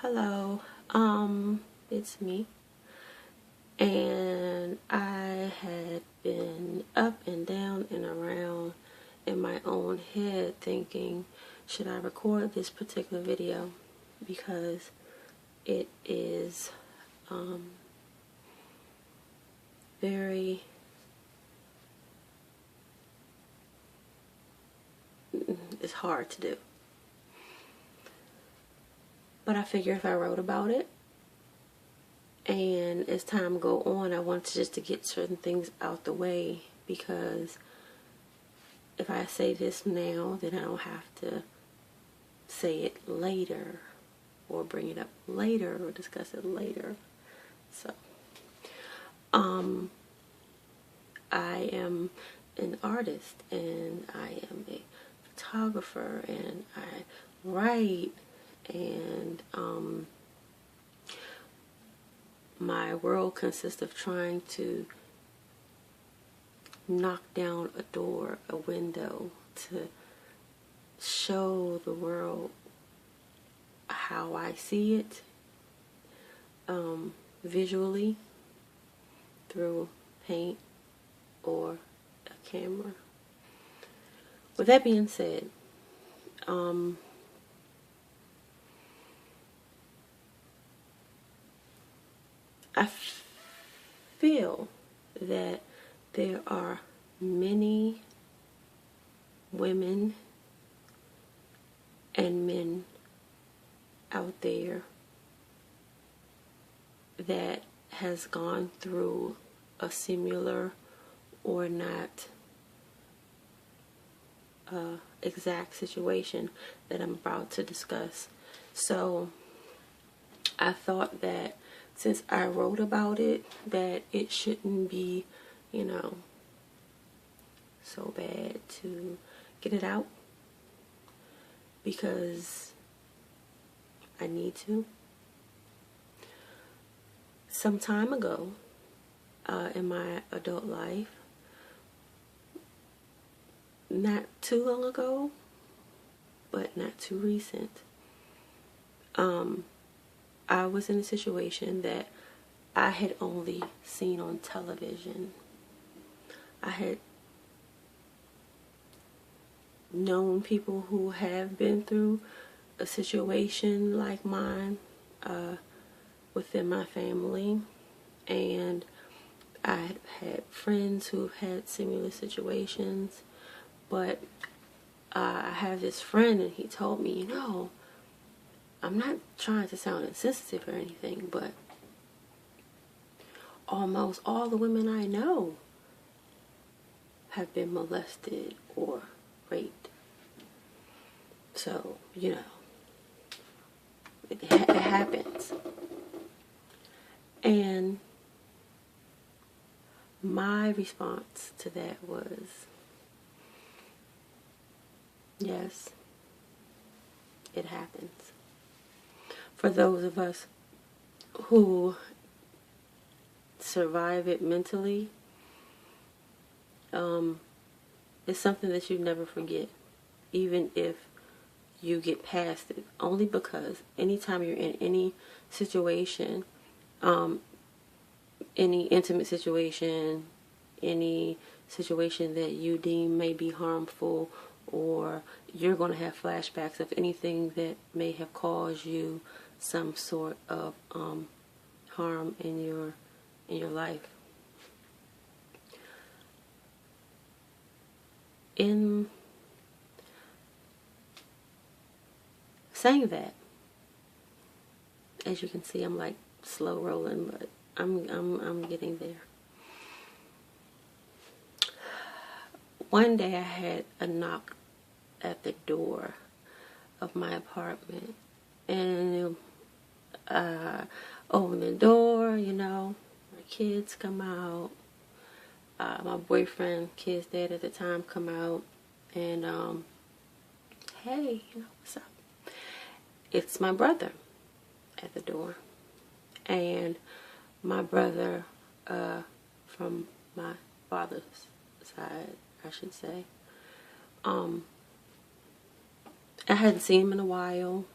Hello, it's me, and I had been up and down and around in my own head thinking, should I record this particular video, because it is very it's hard to do. But I figure if I wrote about it, and as time go on, I want just to get certain things out the way, because if I say this now, then I don't have to say it later or bring it up later or discuss it later. So I am an artist, and I am a photographer, and I write, and my world consists of trying to knock down a door, a window, to show the world how I see it visually through paint or a camera. With that being said, I feel that there are many women and men out there that has gone through a similar or not exact situation that I'm about to discuss. So I thought that since I wrote about it, that it shouldn't be, so bad to get it out, because I need to. Some time ago, in my adult life, not too long ago, but not too recent, I was in a situation that I had only seen on television. I had known people who have been through a situation like mine within my family, and I had friends who had similar situations. But I have this friend, and he told me, I'm not trying to sound insensitive or anything, but almost all the women I know have been molested or raped. So, it happens. And my response to that was, yes, it happens. For those of us who survive it mentally, it's something that you never forget, even if you get past it. Only because anytime you're in any situation, any intimate situation, any situation that you deem may be harmful, or you're going to have flashbacks of anything that may have caused you some sort of harm in your life. In saying that, as you can see, I'm like slow rolling, but I'm getting there. One day I had a knock at the door of my apartment, and open the door, my kids come out, my boyfriend, kid's dad at the time, come out, and hey, what's up? It's my brother at the door, and my brother from my father's side, I should say. I hadn't seen him in a while.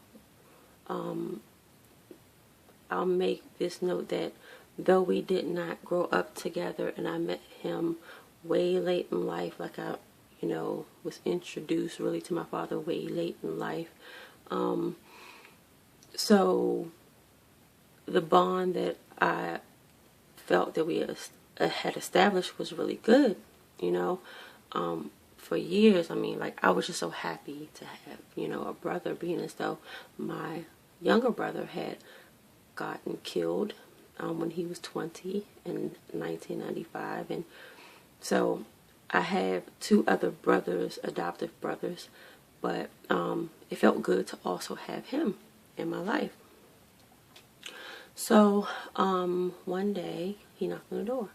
I'll make this note that though we did not grow up together, and I met him way late in life, like I, was introduced really to my father way late in life. So the bond that I felt that we had established was really good, for years. I mean, like, I was just so happy to have, a brother, being as though my younger brother had gotten killed when he was 20 in 1995. And so I have two other brothers, adoptive brothers, but it felt good to also have him in my life. So one day he knocked on the door.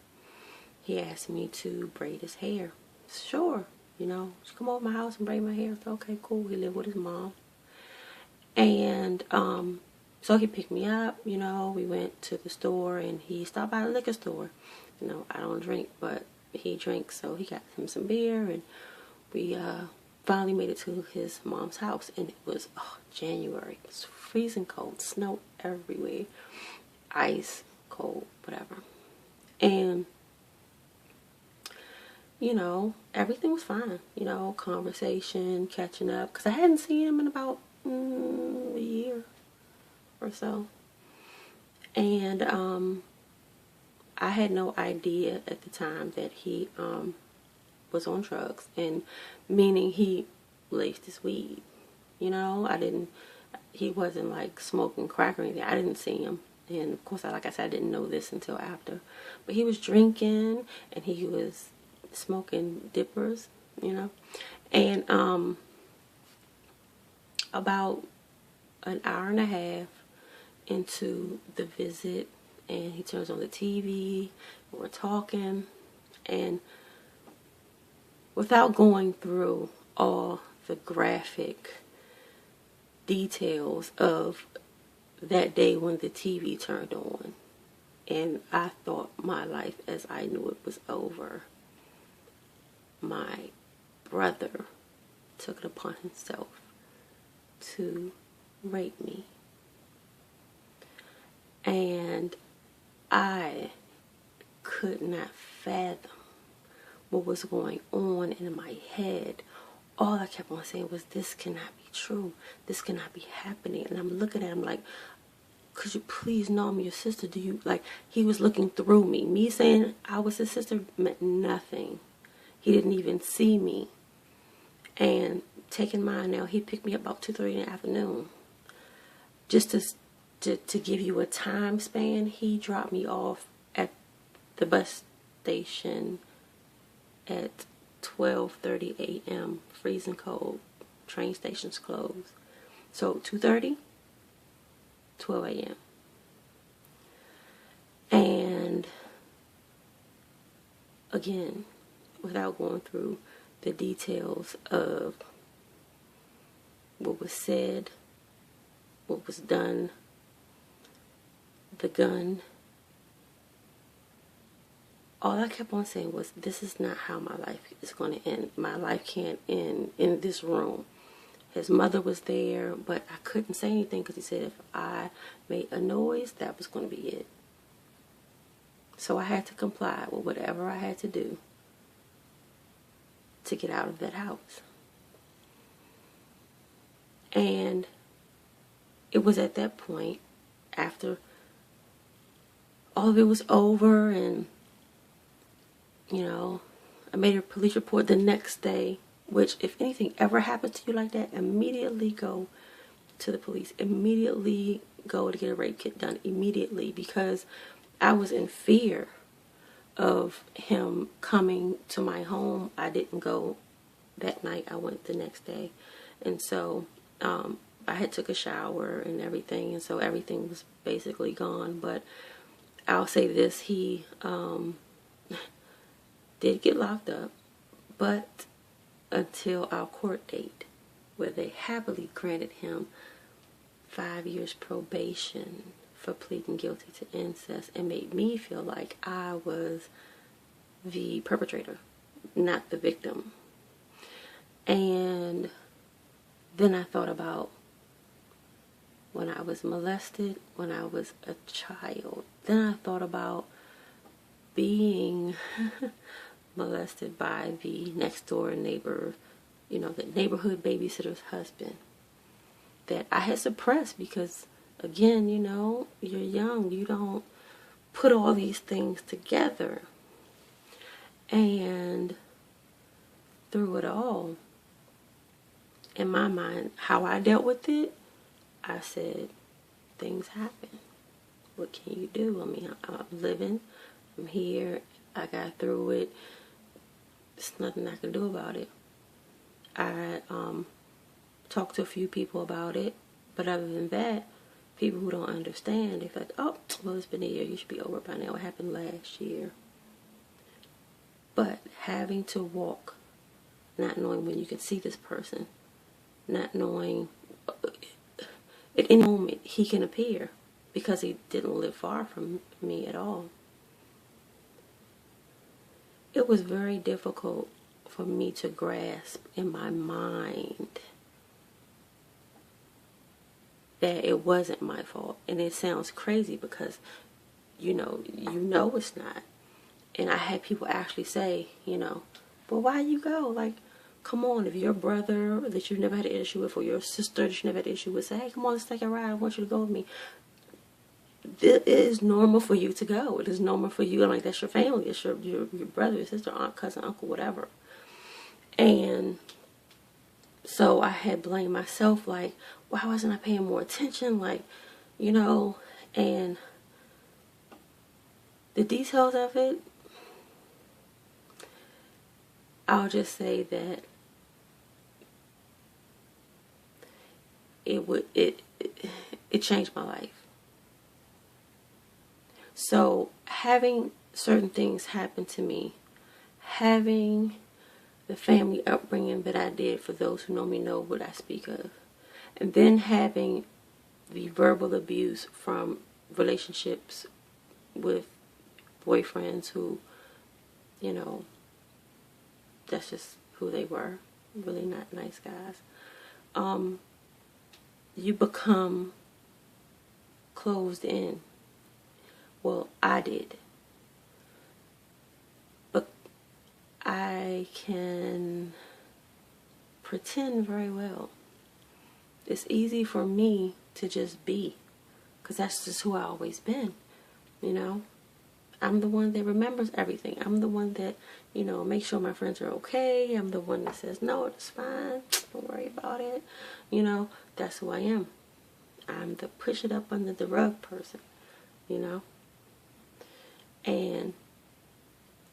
He asked me to braid his hair. Sure, just come over to my house and braid my hair. I said, okay, cool. He lived with his mom. And so he picked me up, we went to the store, and he stopped by the liquor store. I don't drink, but he drinks, so he got him some beer, and we finally made it to his mom's house. And it was January. It was freezing cold, snow everywhere, ice, cold, whatever. And everything was fine. Conversation, catching up, because I hadn't seen him in about a year or so. And I had no idea at the time that he was on drugs, and meaning he laced his weed. He wasn't like smoking crack or anything. I didn't see him. And of course, like I said, I didn't know this until after. But he was drinking, and he was smoking dippers, And about an hour and a half into the visit, and he turns on the TV, and we're talking, and without going through all the graphic details of that day when the TV turned on, and I thought my life as I knew it was over, my brother took it upon himself to rape me. And I could not fathom what was going on in my head. All I kept on saying was, this cannot be true. This cannot be happening. And I'm looking at him like, could you please know I'm your sister? Do you, like, he was looking through me. Me saying I was his sister meant nothing. He didn't even see me. And taking mine now, he picked me up about 2:30 in the afternoon. Just to give you a time span, he dropped me off at the bus station at 12:30 a.m. freezing cold. Train stations closed. So 2:30, 12 a.m. And again, without going through the details of what was said, what was done, the gun, all I kept on saying was, this is not how my life is going to end. My life can't end in this room. His mother was there, but I couldn't say anything because he said if I made a noise, that was going to be it. So I had to comply with whatever I had to do to get out of that house. And it was at that point, after all of it was over, and I made a police report the next day, which if anything ever happened to you like that, immediately go to the police. Immediately go to get a rape kit done. Immediately, because I was in fear of him coming to my home. I didn't go that night. I went the next day. And so I had took a shower and everything, and so everything was basically gone. But I'll say this, he did get locked up, but until our court date, where they happily granted him 5 years probation for pleading guilty to incest, and made me feel like I was the perpetrator, not the victim. And then I thought about when I was molested when I was a child. Then I thought about being molested by the next door neighbor, you know, the neighborhood babysitter's husband, that I had suppressed because, again, you know, you're young, you don't put all these things together. And through it all, in my mind, how I dealt with it, I said, things happen. What can you do? I mean, I'm living, I'm here, I got through it. There's nothing I can do about it. I talked to a few people about it, but other than that, people who don't understand, they're like, oh, well, it's been a year, you should be over by now. It happened last year. But having to walk, not knowing when you can see this person, not knowing at any moment he can appear, because he didn't live far from me at all. It was very difficult for me to grasp in my mind that it wasn't my fault. And it sounds crazy because you know it's not. And I had people actually say, you know, well, why you go? Like, come on, if your brother that you've never had an issue with, or your sister that you never had an issue with, say, hey, come on, let's take a ride, I want you to go with me. It is normal for you to go. It is normal for you. I'm like, that's your family. It's your brother, your sister, aunt, cousin, uncle, whatever. And so I had blamed myself, like, why wasn't I paying more attention? Like, you know, and the details of it, I'll just say that it changed my life. So having certain things happen to me, having the family upbringing that I did, for those who know me know what I speak of, and then having the verbal abuse from relationships with boyfriends who, you know, that's just who they were, really not nice guys. You become closed in. Well, I did. But I can pretend very well. It's easy for me to just be, because that's just who I always been, you know. I'm the one that remembers everything. I'm the one that, you know, makes sure my friends are okay. I'm the one that says, no, it's fine, don't worry about it. You know, that's who I am. I'm the push it up under the rug person, you know. And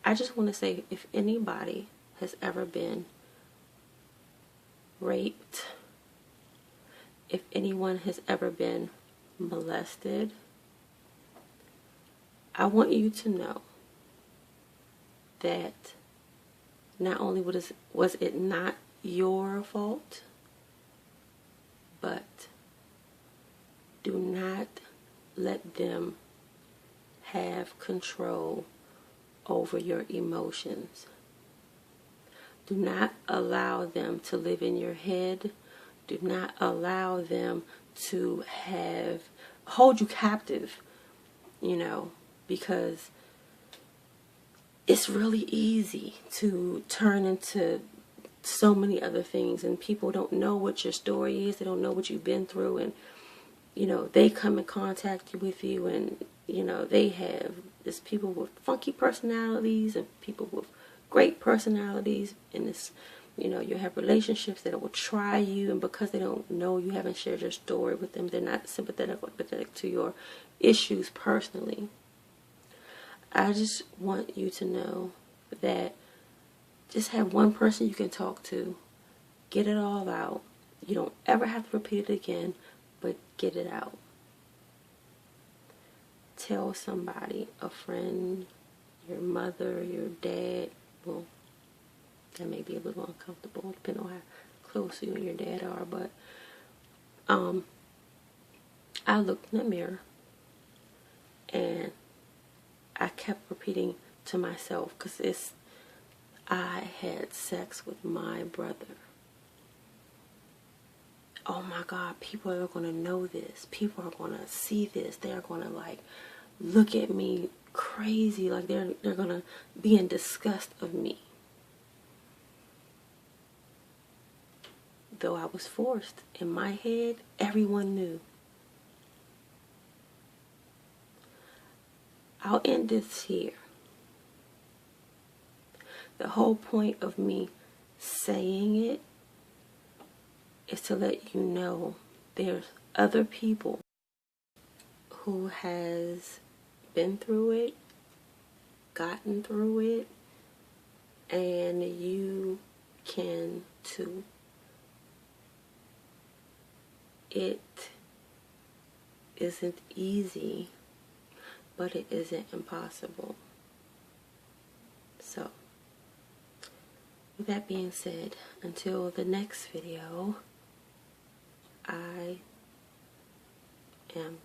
I just want to say, if anybody has ever been raped, if anyone has ever been molested, I want you to know that not only was it not your fault, but do not let them have control over your emotions. Do not allow them to live in your head. Do not allow them to hold you captive, you know, because it's really easy to turn into so many other things, and people don't know what your story is. They don't know what you've been through, and you know, they come in contact with you, and you know, there's people with funky personalities and people with great personalities, and it's, you know, you have relationships that will try you, and because they don't know, you haven't shared your story with them, they're not sympathetic to your issues personally. I just want you to know that just have one person you can talk to, get it all out. You don't ever have to repeat it again, but get it out. Tell somebody, a friend, your mother, your dad. Well, that may be a little uncomfortable depending on how close you and your dad are, but I looked in the mirror and I kept repeating to myself, because I had sex with my brother. oh my God, people are going to know this. People are going to see this. They're going to like look at me crazy. Like they're going to be in disgust of me. Though I was forced, in my head, everyone knew. I'll end this here. The whole point of me saying it is to let you know there's other people who has been through it, gotten through it, and you can too. It isn't easy, but it isn't impossible. So, with that being said, until the next video, I am